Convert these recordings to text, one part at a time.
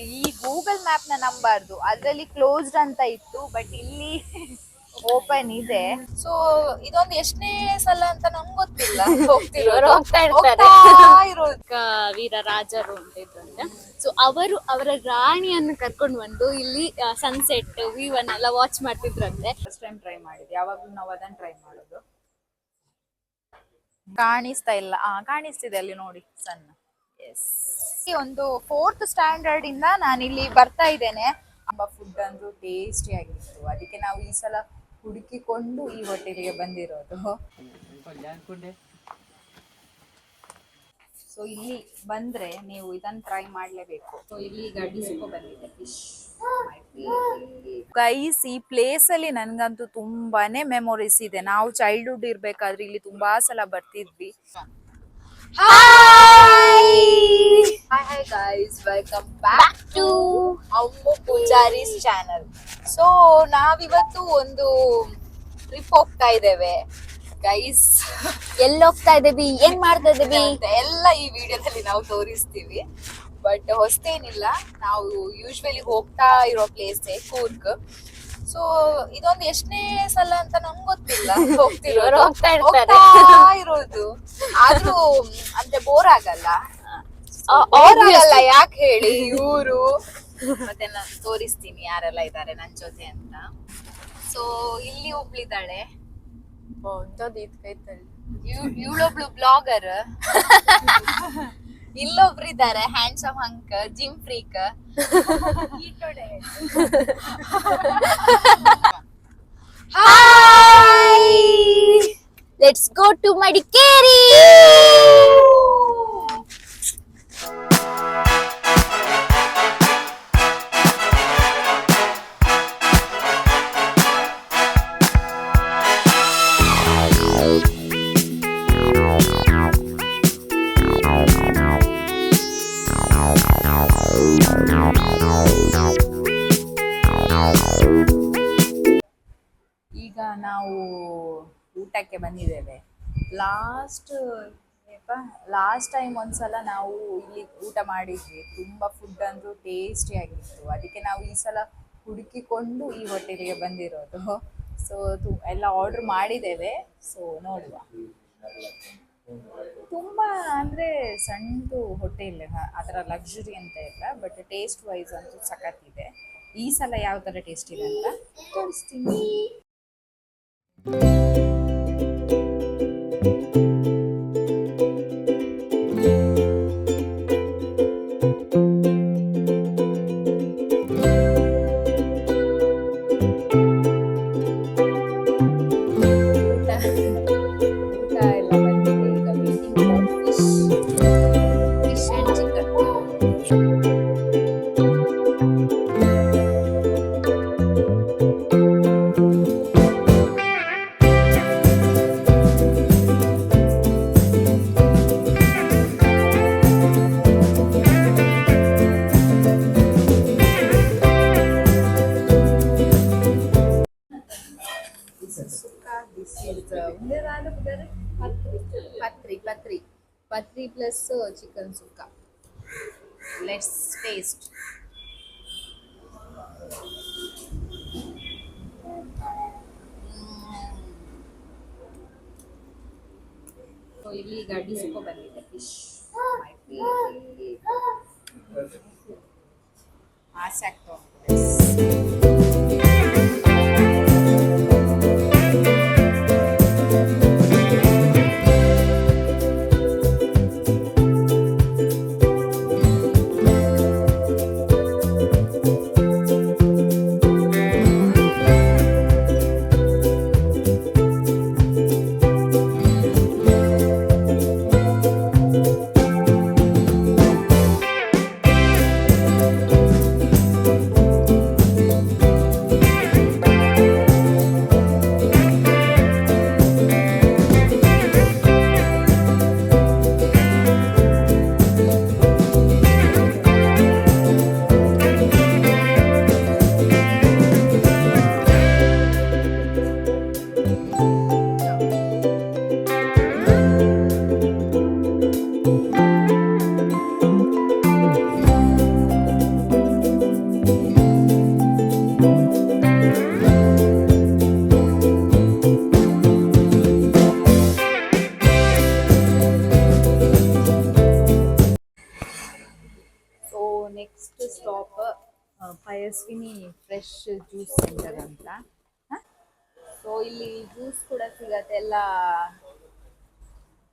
ಇಲ್ಲಿ Google map ನ ನಂಬಾರ್ದು, ಅದ್ರಲ್ಲಿ ಕ್ಲೋಸ್ಡ್ ಅಂತ ಇತ್ತು, ಬಟ್ ಇಲ್ಲಿ ಓಪನ್ ಇದೆ. ಸೊ ಇದೊಂದು ಎಷ್ಟನೇ ಸಲ ಅಂತ ನಂಗೆ ಗೊತ್ತಿಲ್ಲ. ಹೋಗ್ತಾ ಇರ್ತಾರೆ. ವೀರರಾಜರು ಅಂತ ಇದ್ರಂತೆ. ಸೊ ಅವರು ಅವರ ರಾಣಿಯನ್ನು ಕರ್ಕೊಂಡು ಬಂದು ಇಲ್ಲಿ ಸನ್ಸೆಟ್ ವ್ಯೂ ಅನ್ನೆಲ್ಲ ವಾಚ್ ಮಾಡ್ತಿದ್ರಂತೆ. ಫಸ್ಟ್ ಟೈಮ್ ಟ್ರೈ ಮಾಡಿದ್ವಿ, ಯಾವಾಗ್ಲೂ ನಾವು ಅದನ್ನ ಟ್ರೈ ಮಾಡೋದು. ಕಾಣಿಸ್ತಾ ಇಲ್ಲ, ಕಾಣಿಸ್ತಿದೆ ಅಲ್ಲಿ ನೋಡಿ ಸಣ್ಣ. ಎಸ್, ಒಂದು 4th ಸ್ಟ್ಯಾಂಡರ್ಡ್ ಇಂದ ನಾನು ಇಲ್ಲಿ ಬರ್ತಾ ಇದ್ದೇನೆ. ಫುಡ್ ಅಂದ್ರೂ ಟೇಸ್ಟಿ ಆಗಿತ್ತು, ಅದಕ್ಕೆ ನಾವು ಈ ಸಲ ಹುಡುಕಿಕೊಂಡು ಈ ಹೋಟೆಲ್ಗೆ ಬಂದಿರೋದು. ಸೊ ಇಲ್ಲಿ ಬಂದ್ರೆ ನೀವು ಇದನ್ನ ಟ್ರೈ ಮಾಡ್ಲೇಬೇಕು. ಸೊ ಇಲ್ಲಿ ಈಗ ಡಿಸ್ಕೋ ಬಂದಿದೆ, ಫಿಶ್. ಗೈಸ್, ಈ ಪ್ಲೇಸ್ ಅಲ್ಲಿ ನನ್ಗಂತೂ ತುಂಬಾನೇ ಮೆಮೊರೀಸ್ ಇದೆ. ನಾವು ಚೈಲ್ಡ್ಹುಡ್ ಇರ್ಬೇಕಾದ್ರೆ ಇಲ್ಲಿ ತುಂಬಾ ಸಲ ಬರ್ತಿದ್ವಿ. Hi guys, welcome back to Ammu Pujari's channel. So ನಾವಿವತ್ತು ಒಂದು ಟ್ರಿಪ್ ಹೋಗ್ತಾ ಇದ್ದೇವೆ ಗೈಸ್. ಎಲ್ಲಿ ಹೋಗ್ತಾ ಇದ್ದೀವಿ, ಏನ್ ಮಾಡ್ತಾ ಇದ್ದೀವಿ ಎಲ್ಲ ಈ ವಿಡಿಯೋದಲ್ಲಿ ನಾವು ತೋರಿಸ್ತೀವಿ. ಬಟ್ ಹೊಸ್ತೇನಿಲ್ಲ, ನಾವು ಯೂಶ್ವಲಿ ಹೋಗ್ತಾ ಇರೋ ಪ್ಲೇಸ್ ಕೂರ್ಗ್. ಸೊ ಇದೊಂದು ಎಷ್ಟನೇ ಸಲ ಅಂತ ನಂಗೆ ಗೊತ್ತಿಲ್ಲ ಹೋಗ್ತಾ ಇರೋದು. ಆದ್ರೂ ಅಂದ್ರೆ ಬೋರ್ ಆಗಲ್ಲ, ಯಾಕೆ ಹೇಳಿ. ಇವರು ಮತ್ತೆ ನಾನು ತೋರಿಸ್ತೀನಿ ಯಾರೆಲ್ಲ ಇದ್ದಾರೆ ನನ್ ಜೊತೆ ಅಂತ. ಸೊ ಇಲ್ಲಿ ಒಬ್ಳಿದ್ದಾಳೆ, ಇವಳೊಬ್ಳು ಬ್ಲಾಗರ್. ಇಲ್ಲೊಬ್ರು ಇದ್ದಾರೆ handsome hunk, gym freak. Let's go to Madikeri. ಈಗ ನಾವು ಊಟಕ್ಕೆ ಬಂದಿದ್ದೇವೆ. ಲಾಸ್ಟ್ ಟೈಮ್ ಒಂದ್ಸಲ ನಾವು ಇಲ್ಲಿ ಊಟ ಮಾಡಿದ್ವಿ. ತುಂಬಾ ಫುಡ್ ಅಂದ್ರೂ ಟೇಸ್ಟಿ ಆಗಿತ್ತು, ಅದಕ್ಕೆ ನಾವು ಈ ಸಲ ಹುಡುಕಿಕೊಂಡು ಈ ಹೋಟೆಲ್ಗೆ ಬಂದಿರೋದು. ಸೊ ಎಲ್ಲ ಆರ್ಡರ್ ಮಾಡಿದ್ದೇವೆ. ಸೊ ನೋಡುವ. ತುಂಬಾ ಅಂದ್ರೆ ಸಣ್ಣದು ಹೋಟೆಲ್, ಅದರ ಲಕ್ಸುರಿ ಅಂತ ಇಲ್ಲ, ಬಟ್ ಟೇಸ್ಟ್ ವೈಸ್ ಅಂತೂ ಸಖತ್ತಿದೆ. ಈ ಸಲ ಯಾವ ತರ ಟೇಸ್ಟ್ ಇದೆ ಅಂತ ತೋರಿಸ್ತೀನಿ. Patri plus chicken sukka. Let's taste. So ಇಲ್ಲಿ ಈಗ ಡಿಸ್ಕೋ ಬಂದಿದೆ, ಫಿಶ್. ಆಸೆ ಆಗ್ತಾ stop Payaswini fresh juice centre ಅಂತ. ಸೊ ಇಲ್ಲಿ ಜ್ಯೂಸ್ ಕೂಡ ಸಿಗತ್ತೆ, ಎಲ್ಲ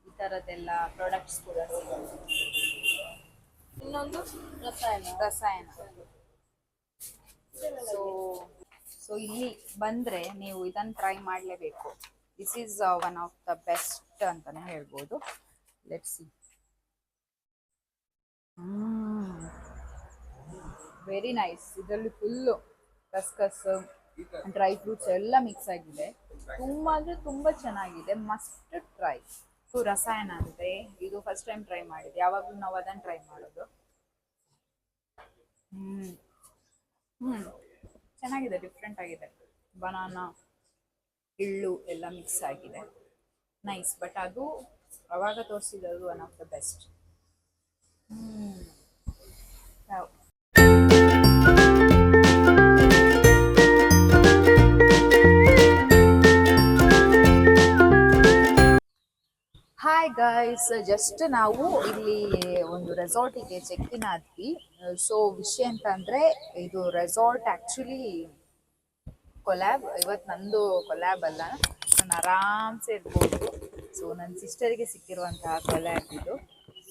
ಈ ಥರದ್ದೆಲ್ಲ ಪ್ರಾಡಕ್ಟ್ಸ್ ಕೂಡ ಸಿಗತ್ತೆ. ಇನ್ನೊಂದು ರಸಾಯನ. ಸೊ ಸೊ ಇಲ್ಲಿ ಬಂದರೆ ನೀವು ಇದನ್ನು ಟ್ರೈ ಮಾಡಲೇಬೇಕು. This is one of the best ಅಂತಲೇ ಹೇಳ್ಬೋದು. Let's see. Very nice. ಇದರಲ್ಲಿ ಫುಲ್ಲು ಕಸ್ಕಸ್, ಡ್ರೈ ಫ್ರೂಟ್ಸ್ ಎಲ್ಲ ಮಿಕ್ಸ್ ಆಗಿದೆ. ತುಂಬ ಅಂದರೆ ತುಂಬ ಚೆನ್ನಾಗಿದೆ, ಮಸ್ಟ್ ಟ್ರೈ. ರಸಾಯನ ಅಂತೆ, ಇದು ಫಸ್ಟ್ ಟೈಮ್ ಟ್ರೈ ಮಾಡಿದೆ. ಯಾವಾಗಲೂ ನಾವು ಅದನ್ನು ಟ್ರೈ ಮಾಡೋದು. ಚೆನ್ನಾಗಿದೆ, ಡಿಫ್ರೆಂಟ್ ಆಗಿದೆ. ಬನಾನಾ, ಎಳ್ಳು ಎಲ್ಲ ಮಿಕ್ಸ್ ಆಗಿದೆ, ನೈಸ್. ಬಟ್ ಅದು ಅವಾಗ ತೋರಿಸಿದ್ದು one of the best. Hi guys, just ನಾವು ಇಲ್ಲಿ ಒಂದು ರೆಸಾರ್ಟಿಗೆ ಚೆಕ್ ಇನ್ ಆದ್ವಿ. ಸೊ ವಿಷಯ ಅಂತಂದರೆ ಇದು ರೆಸಾರ್ಟ್ ಆ್ಯಕ್ಚುಲಿ ಕೊಲ್ಯಾಬ್. ಇವತ್ತು ನಂದು ಕೊಲ್ಯಾಬ್ ಅಲ್ಲ, ನಾನು ಆರಾಮ್ಸೆ ಇರ್ಬೋದು. ಸೊ ನನ್ನ ಸಿಸ್ಟರಿಗೆ ಸಿಕ್ಕಿರುವಂತಹ ಕೊಲ್ಯಾಬ್ ಇದು.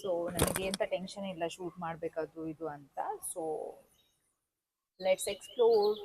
ಸೊ ನನಗೆ ಎಂಥ ಟೆನ್ಷನ್ ಇಲ್ಲ ಶೂಟ್ ಮಾಡಬೇಕಾದ್ರು ಇದು ಅಂತ. So let's explore.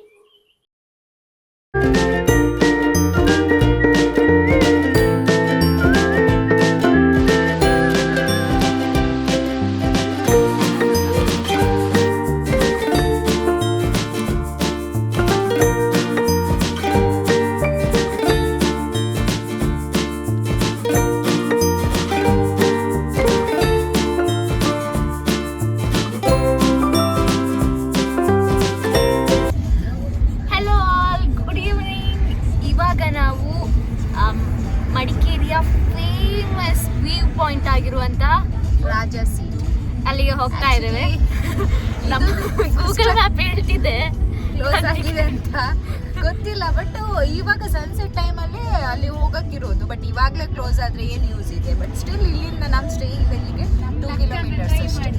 ಮಡಿಕೇರಿಯ ಫೇಮಸ್ ವ್ಯೂ ಪಾಯಿಂಟ್ ಆಗಿರುವಂತ ರಾಜ ಸೀಟ್ ಅಲ್ಲಿಗೆ ಹೋಗ್ತಾ ಇದ್ದೇವೆ. ನಮ್ಮ ಗೂಗಲ್ ಮ್ಯಾಪ್ ಹೇಳ್ತಿದೆ ಕ್ಲೋಸ್ ಆಗಿದೆ ಅಂತ, ಗೊತ್ತಿಲ್ಲ. ಬಟ್ ಇವಾಗ ಸನ್ಸೆಟ್ ಟೈಮಲ್ಲಿ ಅಲ್ಲಿ ಹೋಗಕ್ಕಿರೋದು. ಬಟ್ ಇವಾಗಲೇ ಕ್ಲೋಸ್ ಆದರೆ ಏನು ಯೂಸ್ ಇದೆ? ಬಟ್ ಸ್ಟಿಲ್ ಇಲ್ಲಿಂದ ನಮ್ಮ ಸ್ಟೇ ಇಲ್ಲಿಗೆ 2 ಕಿಲೋಮೀಟರ್ಸ್ ಅಷ್ಟೇ.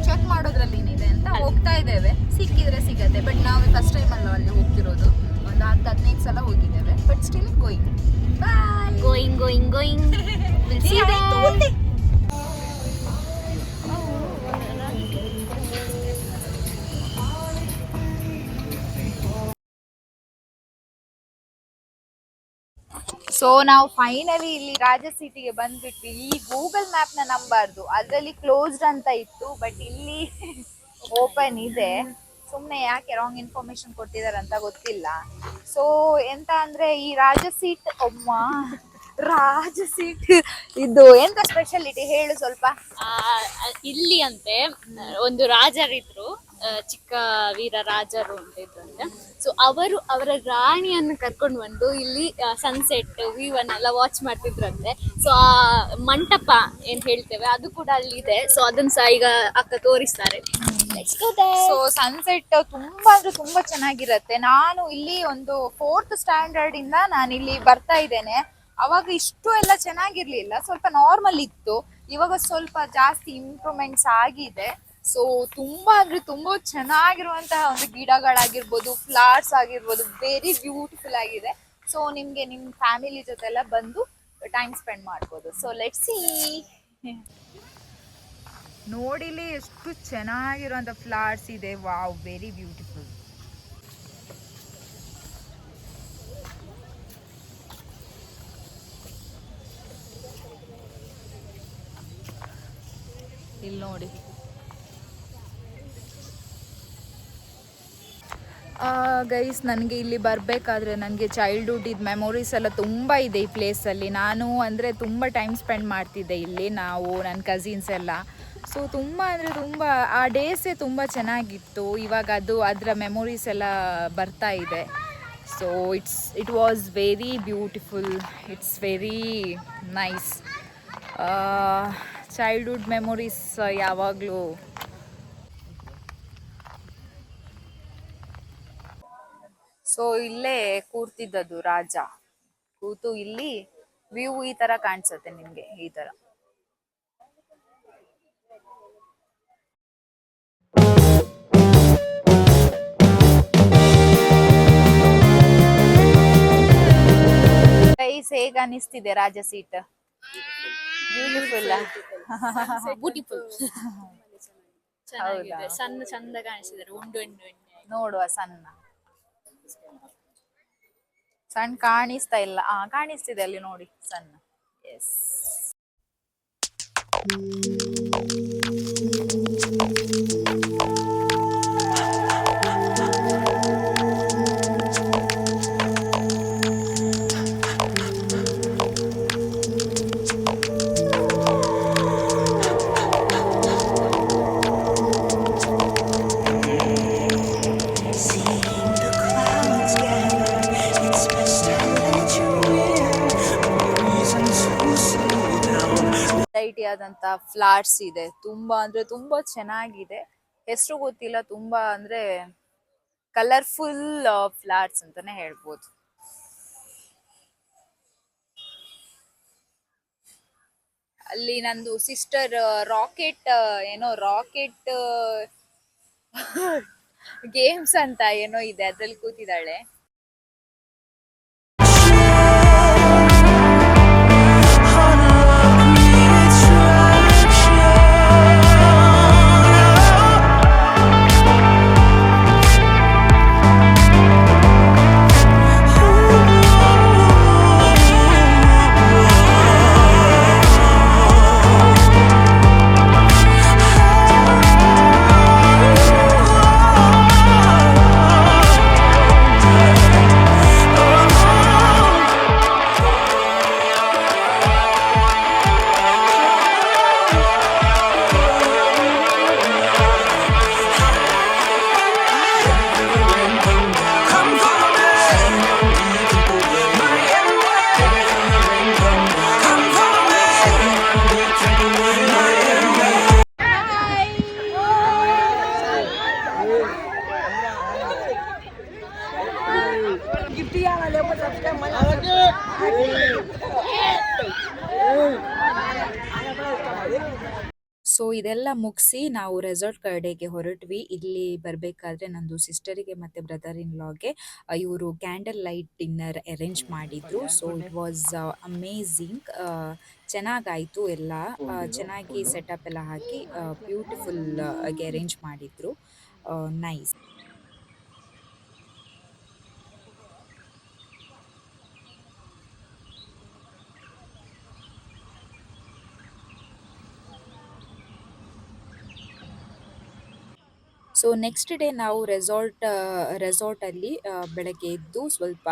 ಚೆಕ್ ಮಾಡೋದ್ರಲ್ಲಿ ಏನಿದೆ ಅಂತ ಹೋಗ್ತಾ ಇದ್ದೇವೆ. ಸಿಕ್ಕಿದ್ರೆ ಸಿಗತ್ತೆ. ಬಟ್ ನಾವು ಫಸ್ಟ್ ಟೈಮಲ್ಲ ಅಲ್ಲಿ ಹೋಗ್ತಿರೋದು, ಒಂದು 10-15 ಸಲ ಹೋಗಿದ್ದೇವೆ. But still going. ಸೊ ನಾವು ಫೈನಲಿ ಇಲ್ಲಿ ರಾಜ ಸಿಟಿಗೆ ಬಂದ್ಬಿಟ್ವಿ. ಈ ಗೂಗಲ್ ಮ್ಯಾಪ್ನ ನಂಬಾರ್ದು, ಅದರಲ್ಲಿ ಕ್ಲೋಸ್ಡ್ ಅಂತ ಇತ್ತು. ಬಟ್ ಇಲ್ಲಿ ಓಪನ್ ಇದೆ. ಸುಮ್ಮನೆ ಯಾಕೆ ರಾಂಗ್ ಇನ್ಫಾರ್ಮೇಶನ್ ಕೊಟ್ಟಿದ್ದಾರೆ ಅಂತ ಗೊತ್ತಿಲ್ಲ. ಸೊ ಎಂತ ಅಂದ್ರೆ ಈ ರಾಜ ಸೀಟ್ ಇದು ಎಂತ ಸ್ಪೆಷಾಲಿಟಿ ಹೇಳು ಸ್ವಲ್ಪ. ಇಲ್ಲಿ ಅಂತೆ ಒಂದು ರಾಜರಿದ್ರು, ಚಿಕ್ಕ ವೀರ ರಾಜರು ಅಂತ ಇದ್ರಂತೆ. ಸೊ ಅವರು ಅವರ ರಾಣಿಯನ್ನು ಕರ್ಕೊಂಡು ಬಂದು ಇಲ್ಲಿ ಸನ್ಸೆಟ್ ವ್ಯೂ ಅನ್ನೆಲ್ಲ ವಾಚ್ ಮಾಡ್ತಿದ್ರಂತೆ. ಸೊ ಆ ಮಂಟಪ ಏನ್ ಹೇಳ್ತೇವೆ ಅದು ಕೂಡ ಅಲ್ಲಿ ಇದೆ. ಸೊ ಅದನ್ನ ಸಹ ಈಗ ಅಕ್ಕ ತೋರಿಸ್ತಾರೆ. ಸೊ ಸನ್ಸೆಟ್ ತುಂಬಾ ಅಂದ್ರೆ ತುಂಬಾ ಚೆನ್ನಾಗಿರತ್ತೆ. ನಾನು ಇಲ್ಲಿ ಒಂದು 4th ಸ್ಟ್ಯಾಂಡರ್ಡ್ ಇಂದ ನಾನು ಇಲ್ಲಿ ಬರ್ತಾ ಇದ್ದೇನೆ. ಅವಾಗ ಇಷ್ಟು ಎಲ್ಲ ಚೆನ್ನಾಗಿರ್ಲಿಲ್ಲ, ಸ್ವಲ್ಪ ನಾರ್ಮಲ್ ಇತ್ತು. ಇವಾಗ ಸ್ವಲ್ಪ ಜಾಸ್ತಿ ಇಂಪ್ರೂವ್ಮೆಂಟ್ಸ್ ಆಗಿದೆ. ಸೊ ತುಂಬಾ ಅಂದ್ರೆ ತುಂಬಾ ಚೆನ್ನಾಗಿರುವಂತಹ ಒಂದು ಗಿಡಗಳಾಗಿರ್ಬೋದು, ಫ್ಲವರ್ಸ್ ಆಗಿರ್ಬೋದು, ವೆರಿ ಬ್ಯೂಟಿಫುಲ್ ಆಗಿದೆ. ಸೊ ನಿಮ್ಗೆ ನಿಮ್ ಫ್ಯಾಮಿಲಿ ಜೊತೆ ಎಲ್ಲ ಬಂದು ಟೈಮ್ ಸ್ಪೆಂಡ್ ಮಾಡ್ಬೋದು. So let's see. ನೋಡಿಲಿ ಎಷ್ಟು ಚೆನ್ನಾಗಿರುವಂತ ಫ್ಲವರ್ಸ್ ಇದೆ. Wow, very beautiful. ಇಲ್ಲಿ ನೋಡಿ. ಗೈಸ್, ನನಗೆ ಇಲ್ಲಿ ಬರಬೇಕಾದ್ರೆ ನನಗೆ ಚೈಲ್ಡ್ಹುಡ್ ಇದು ಮೆಮೊರೀಸ್ ಎಲ್ಲ ತುಂಬ ಇದೆ ಈ ಪ್ಲೇಸಲ್ಲಿ. ನಾನು ಅಂದರೆ ತುಂಬ ಟೈಮ್ ಸ್ಪೆಂಡ್ ಮಾಡ್ತಿದ್ದೆ ಇಲ್ಲಿ, ನಾವು ನನ್ನ ಕಸಿನ್ಸ್ ಎಲ್ಲ. ಸೊ ತುಂಬ ಅಂದರೆ ತುಂಬ ಆ ಡೇಸೇ ತುಂಬ ಚೆನ್ನಾಗಿತ್ತು. ಇವಾಗ ಅದರ ಮೆಮೊರೀಸ್ ಎಲ್ಲ ಬರ್ತಾ ಇದೆ. So it was very beautiful, it's very nice. Childhood memories ಯಾವಾಗಲೂ. ಸೊ ಇಲ್ಲೇ ಕೂರ್ತಿದ್ದದ್ದು ರಾಜ. ಕೂತು ಇಲ್ಲಿ ವ್ಯೂ ಈ ತರ ಕಾಣಿಸುತ್ತೆ ನಿಮ್ಗೆ, ಈ ತರ. ಗೈಸ್ ಹೇಗ ಅನಿಸ್ತಿದೆ ರಾಜ ಸೀಟ್? ಬ್ಯೂಟಿಫುಲ್. ಬ್ಯೂಟಿಫುಲ್. ಚೆನ್ನಾಗಿದೆ, ಹೌದಾ? ಸಣ್ಣ ಚಂದ ಕಾಣಿಸಿದ್ದಾರೆ, ಉಂಡು ಉಂಡು ಉಂಡು. ನೋಡುವ ಸಣ್ಣ ಸಣ್ಣ ಕಾಣಿಸ್ತಾ ಇಲ್ಲ, ಕಾಣಿಸ್ತಿದೆ ಅಲ್ಲಿ ನೋಡಿ ಸಣ್ಣ. ಎಸ್. ವೆರೈಟಿ ಆದಂತ ಫ್ಲಾಟ್ಸ್ ಇದೆ, ತುಂಬಾ ಅಂದ್ರೆ ತುಂಬಾ ಚೆನ್ನಾಗಿದೆ. ಹೆಸರು ಗೊತ್ತಿಲ್ಲ, ತುಂಬಾ ಅಂದ್ರೆ ಕಲರ್ಫುಲ್ ಫ್ಲಾಟ್ಸ್ ಅಂತಾನೆ ಹೇಳ್ಬೋದು. ಅಲ್ಲಿ ನಂದು ಸಿಸ್ಟರ್ ರಾಕೆಟ್ ಏನೋ ರಾಕೆಟ್ ಗೇಮ್ಸ್ ಅಂತ ಏನೋ ಇದೆ, ಅದ್ರಲ್ಲಿ ಕೂತಿದ್ದಾಳೆ. ಸೊ ಇದೆಲ್ಲ ಮುಗಿಸಿ ನಾವು ರೆಸಾರ್ಟ್ ಕಡೆಗೆ ಹೊರಟ್ವಿ. ಇಲ್ಲಿ ಬರಬೇಕಾದ್ರೆ ನಂದು ಸಿಸ್ಟರಿಗೆ ಮತ್ತು ಬ್ರದರ್ ಇನ್ ಲಾಗೆ ಇವರು ಕ್ಯಾಂಡಲ್ ಲೈಟ್ ಡಿನ್ನರ್ ಅರೇಂಜ್ ಮಾಡಿದ್ರು. So it was amazing. ಚೆನ್ನಾಗಾಯಿತು ಎಲ್ಲ. ಚೆನ್ನಾಗಿ ಸೆಟಪ್ ಎಲ್ಲ ಹಾಕಿ ಬ್ಯೂಟಿಫುಲ್ ಆಗಿ ಅರೇಂಜ್ ಮಾಡಿದ್ರು. ನೈಸ್. ಸೊ ನೆಕ್ಸ್ಟ್ ಡೇ ನಾವು ರೆಸಾರ್ಟಲ್ಲಿ ಬೆಳಗ್ಗೆ ಎದ್ದು ಸ್ವಲ್ಪ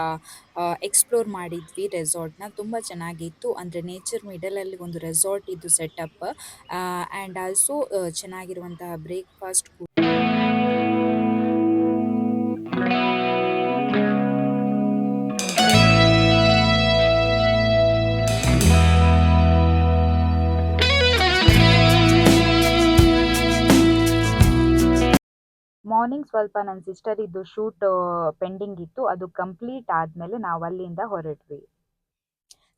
ಎಕ್ಸ್ಪ್ಲೋರ್ ಮಾಡಿದ್ವಿ ರೆಸಾರ್ಟ್ನ. ತುಂಬ ಚೆನ್ನಾಗಿತ್ತು, ಅಂದರೆ ನೇಚರ್ ಮಿಡಲಲ್ಲಿ ಒಂದು ರೆಸಾರ್ಟ್ ಇದು ಸೆಟಪ್. ಆ್ಯಂಡ್ ಆಲ್ಸೋ ಚೆನ್ನಾಗಿರುವಂತಹ ಬ್ರೇಕ್ಫಾಸ್ಟ್. ಮಾರ್ನಿಂಗ್ ಸ್ವಲ್ಪ ನನ್ನ ಸಿಸ್ಟರ್ ಇದ್ದು ಶೂಟ್ ಪೆಂಡಿಂಗ್ ಇತ್ತು, ಅದು ಕಂಪ್ಲೀಟ್ ಆದಮೇಲೆ ನಾವು ಅಲ್ಲಿಂದ ಹೊರಟ್ವಿ.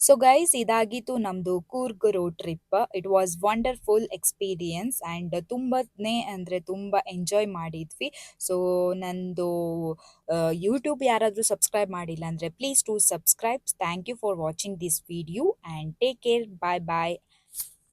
ಸೊ ಗೈಸ್, ಇದಾಗಿತ್ತು ನಮ್ಮದು Coorg road trip. It was wonderful experience and ತುಂಬನೇ ಅಂದರೆ ತುಂಬ ಎಂಜಾಯ್ ಮಾಡಿದ್ವಿ. ಸೊ ನಂದು ಯೂಟ್ಯೂಬ್ ಯಾರಾದರೂ ಸಬ್ಸ್ಕ್ರೈಬ್ ಮಾಡಿಲ್ಲ ಅಂದರೆ please to subscribe. Thank you for watching this video and take care. Bye bye.